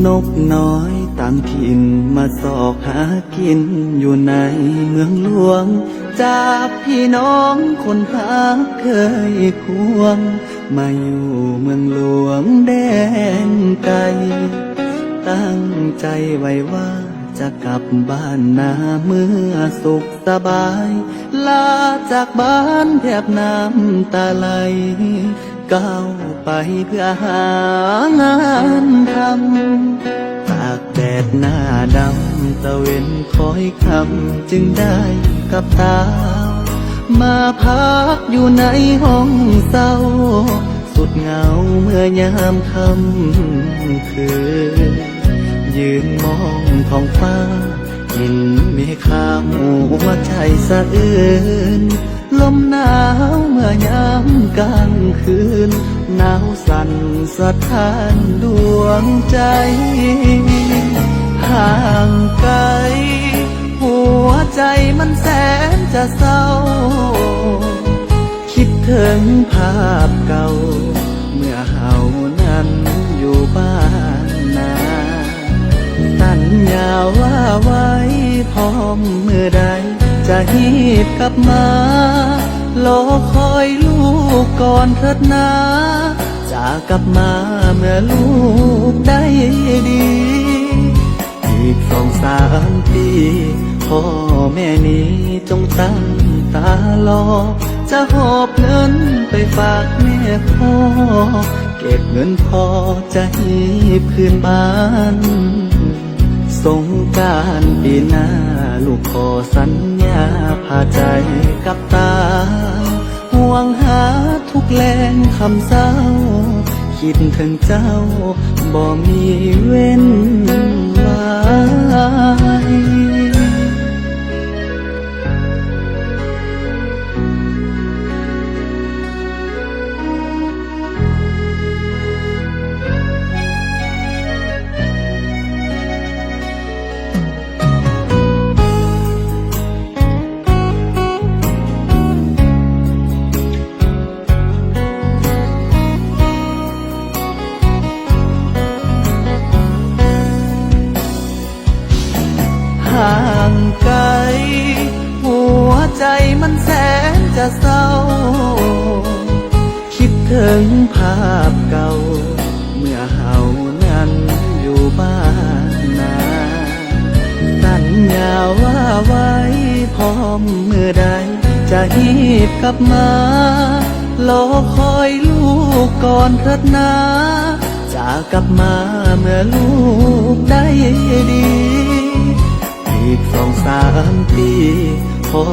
นกน้อยต่างถิ่นมาสอกหากินอยู่ในเมืองหลวงจากพี่น้องคนพักเคยควงมาอยู่เมืองหลวงแดนไกลตั้งใจไว้ว่าจะกลับบ้านนาเมื่อสุขสบายลาจากบ้านแทบน้ำตาไหลก้าวไปเพื่อหางานทำตากแดดหน้าดำตะเวนคอยคำจึงได้กับตามาพักอยู่ในห้องเศร้าสุดเหงาเมื่อยามค่ำคืนยืนมองท้องฟ้าเห็นเมฆขาวหัวใจสะอื้นลมหนาวเมื่อยามกลางคืนหนาวสั่นสะท้านดวงใจห่างไกลหัวใจมันแสนจะเศร้าคิดถึงภาพเก่าเมื่อเฮานั้นอยู่บ้านนาสัญญาว่าไว้พร้อมเมื่อใดจะฮีบกลับมารอคอยลูกก่อนเถิดนาจากกลับมาเมื่อลูกได้ดีอีก2-3 ปีพ่อแม่นี้จงตั้งตารอจะหอบเงินไปฝากแม่พ่อเก็บเงินพอจะฮีบคืนบ้านสงกรานต์ปีหน้าลูกขอสัญญาพาใจกับตาห่วงหาทุกแรงคำเศร้าคิดถึงเจ้าบ่มีเว้นไว้ห่างไกลหัวใจมันแสนจะเศร้าคิดถึงภาพเก่าเมื่อเฮานั้นอยู่บ้านนาสัญญาว่าไว้พร้อมเมื่อใดจะฮีบกลับมารอคอยลูกก่อนเถิดนาจากกลับมาเมื่อลูกได้ดีอีก2-3 ปีพ่อ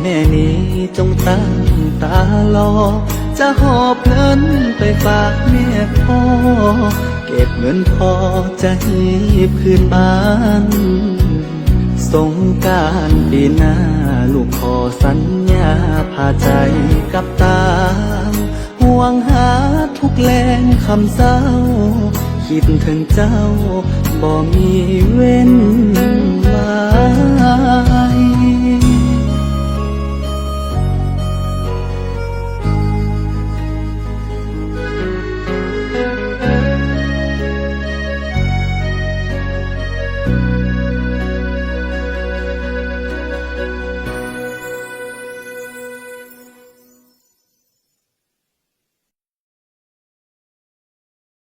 แม่นี้จงตั้งตารอจะหอบเงินไปฝากแม่พ่อเก็บเงินพอจะฮีบคืนบ้านสงกรานต์ปีหน้าลูกขอสัญญาพาใจกับตาห่วงหาทุกแรงคำเศร้าคิดถึงเจ้าบ่มีเว้นไว้